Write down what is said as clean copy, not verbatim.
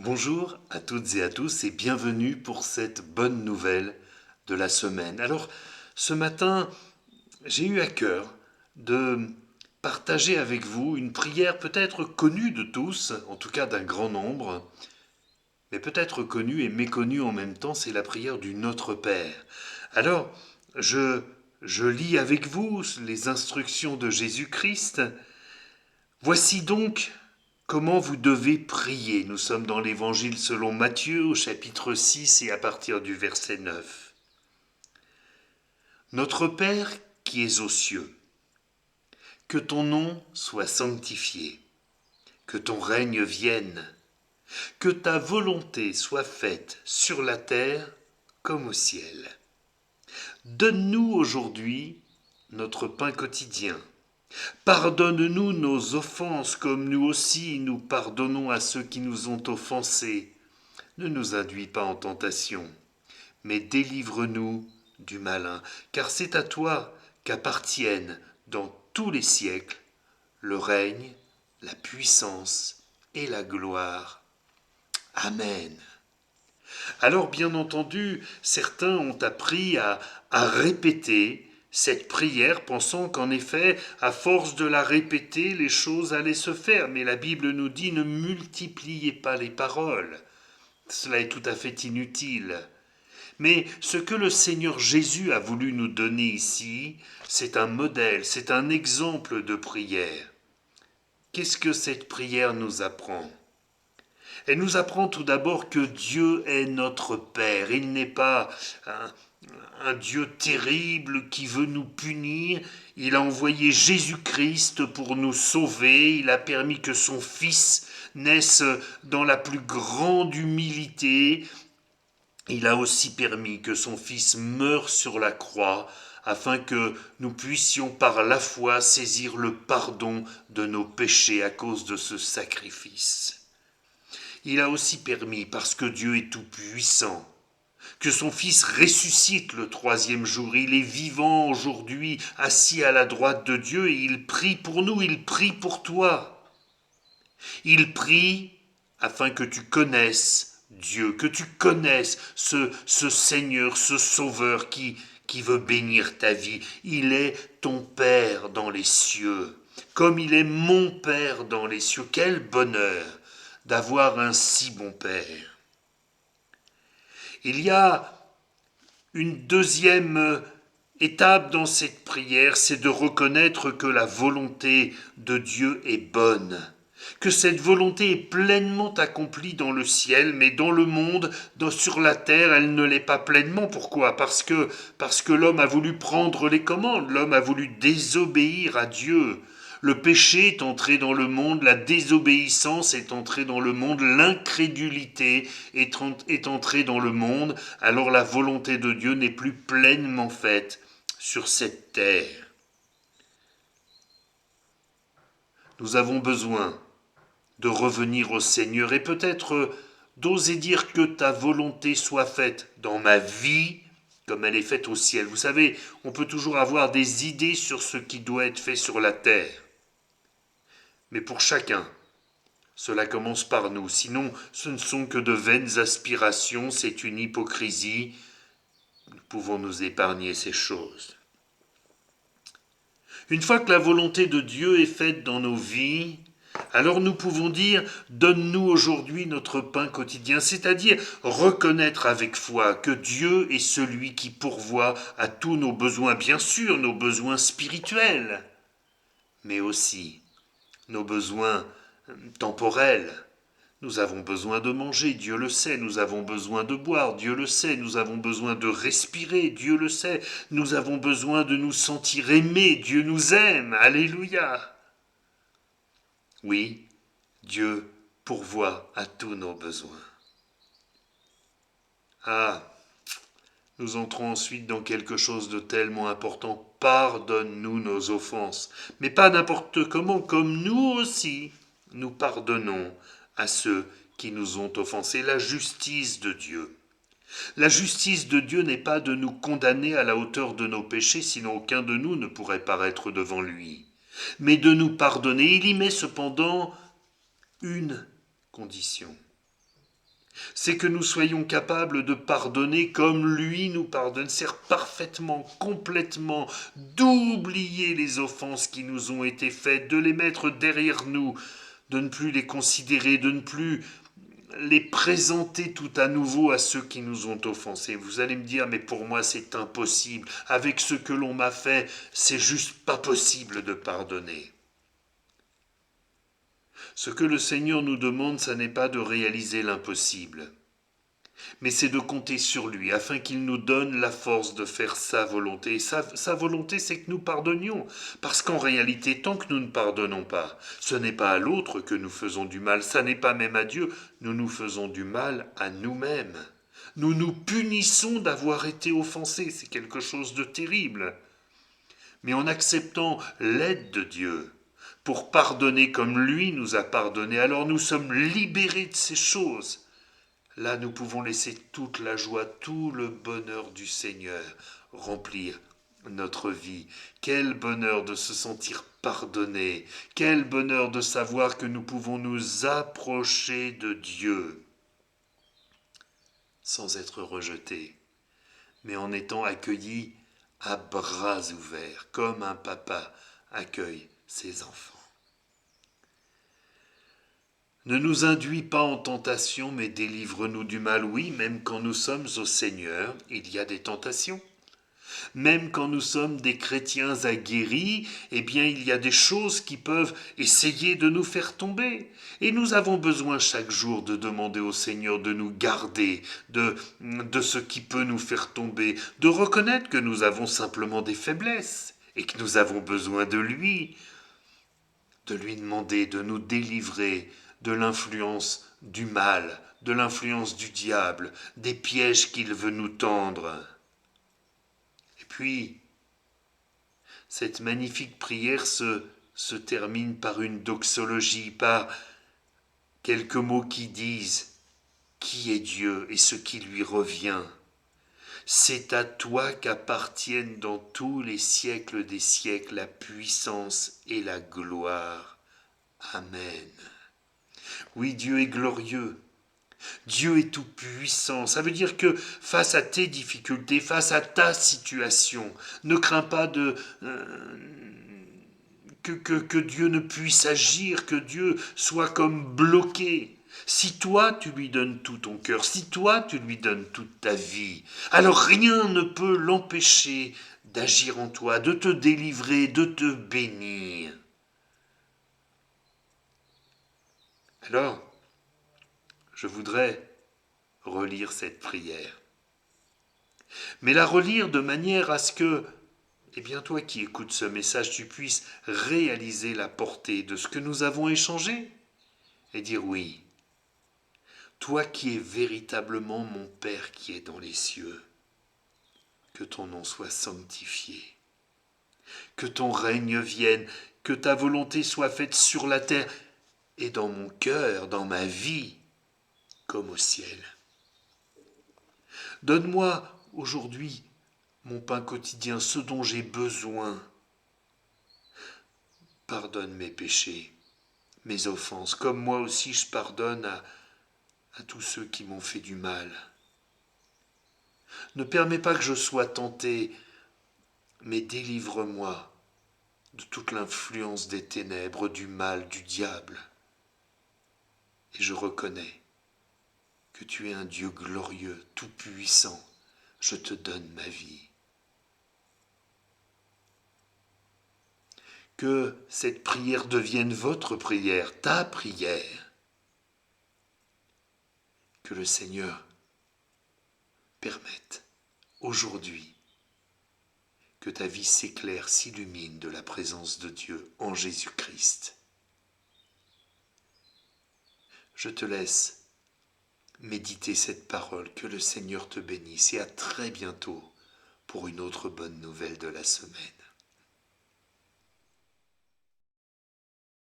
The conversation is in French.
Bonjour à toutes et à tous et bienvenue pour cette bonne nouvelle de la semaine. Alors, ce matin, j'ai eu à cœur de partager avec vous une prière peut-être connue de tous, en tout cas d'un grand nombre, mais peut-être connue et méconnue en même temps, c'est la prière du Notre Père. Alors, je, je lis avec vous les instructions de Jésus-Christ. Voici donc comment vous devez prier. Nous sommes dans l'Évangile selon Matthieu au chapitre 6 et à partir du verset 9. Notre Père qui es aux cieux, que ton nom soit sanctifié, que ton règne vienne, que ta volonté soit faite sur la terre comme au ciel. Donne-nous aujourd'hui notre pain quotidien. Pardonne-nous nos offenses comme nous aussi nous pardonnons à ceux qui nous ont offensés. Ne nous induis pas en tentation, mais délivre-nous du malin, car c'est à toi qu'appartiennent dans tous les siècles le règne, la puissance et la gloire. Amen. Alors bien entendu, certains ont appris à répéter cette prière, pensant qu'en effet, à force de la répéter, les choses allaient se faire. Mais la Bible nous dit ne multipliez pas les paroles. Cela est tout à fait inutile. Mais ce que le Seigneur Jésus a voulu nous donner ici, c'est un modèle, c'est un exemple de prière. Qu'est-ce que cette prière nous apprend ? Elle nous apprend tout d'abord que Dieu est notre Père. Il n'est pas un Dieu terrible qui veut nous punir. Il a envoyé Jésus-Christ pour nous sauver. Il a permis que son Fils naisse dans la plus grande humilité. Il a aussi permis que son Fils meure sur la croix afin que nous puissions par la foi saisir le pardon de nos péchés à cause de ce sacrifice. Il a aussi permis, parce que Dieu est tout-puissant, que son Fils ressuscite le troisième jour. Il est vivant aujourd'hui, assis à la droite de Dieu, et il prie pour nous, il prie pour toi. Il prie afin que tu connaisses Dieu, que tu connaisses ce Seigneur, ce Sauveur qui veut bénir ta vie. Il est ton Père dans les cieux, comme il est mon Père dans les cieux. Quel bonheur d'avoir un si bon Père. Il y a une deuxième étape dans cette prière, c'est de reconnaître que la volonté de Dieu est bonne, que cette volonté est pleinement accomplie dans le ciel, mais dans le monde, sur la terre, elle ne l'est pas pleinement. Pourquoi ? Parce que l'homme a voulu prendre les commandes, l'homme a voulu désobéir à Dieu. Le péché est entré dans le monde, la désobéissance est entrée dans le monde, l'incrédulité est entrée dans le monde, alors la volonté de Dieu n'est plus pleinement faite sur cette terre. Nous avons besoin de revenir au Seigneur et peut-être d'oser dire que ta volonté soit faite dans ma vie comme elle est faite au ciel. Vous savez, on peut toujours avoir des idées sur ce qui doit être fait sur la terre. Mais pour chacun, cela commence par nous. Sinon, ce ne sont que de vaines aspirations, c'est une hypocrisie. Nous pouvons nous épargner ces choses. Une fois que la volonté de Dieu est faite dans nos vies, alors nous pouvons dire « Donne-nous aujourd'hui notre pain quotidien », c'est-à-dire reconnaître avec foi que Dieu est celui qui pourvoit à tous nos besoins, bien sûr nos besoins spirituels, mais aussi nos besoins temporels. Nous avons besoin de manger, Dieu le sait, nous avons besoin de boire, Dieu le sait, nous avons besoin de respirer, Dieu le sait, nous avons besoin de nous sentir aimés, Dieu nous aime, alléluia. Oui, Dieu pourvoit à tous nos besoins. Ah, nous entrons ensuite dans quelque chose de tellement important. Pardonne-nous nos offenses, mais pas n'importe comment, comme nous aussi, nous pardonnons à ceux qui nous ont offensés. La justice de Dieu. La justice de Dieu n'est pas de nous condamner à la hauteur de nos péchés, sinon aucun de nous ne pourrait paraître devant lui, mais de nous pardonner. Il y met cependant une condition. C'est que nous soyons capables de pardonner comme lui nous pardonne, c'est parfaitement, complètement, d'oublier les offenses qui nous ont été faites, de les mettre derrière nous, de ne plus les considérer, de ne plus les présenter tout à nouveau à ceux qui nous ont offensés. Vous allez me dire, mais pour moi c'est impossible. Avec ce que l'on m'a fait, c'est juste pas possible de pardonner. Ce que le Seigneur nous demande, ça n'est pas de réaliser l'impossible, mais c'est de compter sur lui afin qu'il nous donne la force de faire sa volonté. Et sa volonté, c'est que nous pardonnions. Parce qu'en réalité, tant que nous ne pardonnons pas, ce n'est pas à l'autre que nous faisons du mal, ça n'est pas même à Dieu, nous nous faisons du mal à nous-mêmes. Nous nous punissons d'avoir été offensés, c'est quelque chose de terrible. Mais en acceptant l'aide de Dieu, pour pardonner comme lui nous a pardonné, alors nous sommes libérés de ces choses. Là, nous pouvons laisser toute la joie, tout le bonheur du Seigneur remplir notre vie. Quel bonheur de se sentir pardonné. Quel bonheur de savoir que nous pouvons nous approcher de Dieu sans être rejetés, mais en étant accueillis à bras ouverts, comme un papa accueille ses enfants. Ne nous induis pas en tentation, mais délivre-nous du mal. Oui, même quand nous sommes au Seigneur, il y a des tentations. Même quand nous sommes des chrétiens aguerris, eh bien il y a des choses qui peuvent essayer de nous faire tomber. Et nous avons besoin chaque jour de demander au Seigneur de nous garder de ce qui peut nous faire tomber, de reconnaître que nous avons simplement des faiblesses et que nous avons besoin de lui demander de nous délivrer de l'influence du mal, de l'influence du diable, des pièges qu'il veut nous tendre. Et puis, cette magnifique prière se termine par une doxologie, par quelques mots qui disent qui est Dieu et ce qui lui revient. C'est à toi qu'appartiennent dans tous les siècles des siècles la puissance et la gloire. Amen. Oui, Dieu est glorieux. Dieu est tout-puissant. Ça veut dire que face à tes difficultés, face à ta situation, ne crains pas que Dieu ne puisse agir, que Dieu soit comme bloqué. Si toi tu lui donnes tout ton cœur, si toi tu lui donnes toute ta vie, alors rien ne peut l'empêcher d'agir en toi, de te délivrer, de te bénir. Alors, je voudrais relire cette prière. Mais la relire de manière à ce que, eh bien toi qui écoutes ce message, tu puisses réaliser la portée de ce que nous avons échangé et dire oui, toi qui es véritablement mon Père qui est dans les cieux, que ton nom soit sanctifié, que ton règne vienne, que ta volonté soit faite sur la terre et dans mon cœur, dans ma vie, comme au ciel. Donne-moi aujourd'hui mon pain quotidien, ce dont j'ai besoin. Pardonne mes péchés, mes offenses, comme moi aussi je pardonne à tous ceux qui m'ont fait du mal. Ne permets pas que je sois tenté, mais délivre-moi de toute l'influence des ténèbres, du mal, du diable. Et je reconnais que tu es un Dieu glorieux, tout-puissant. Je te donne ma vie. Que cette prière devienne votre prière, ta prière. Que le Seigneur permette aujourd'hui que ta vie s'éclaire, s'illumine de la présence de Dieu en Jésus-Christ. Je te laisse méditer cette parole, que le Seigneur te bénisse et à très bientôt pour une autre bonne nouvelle de la semaine.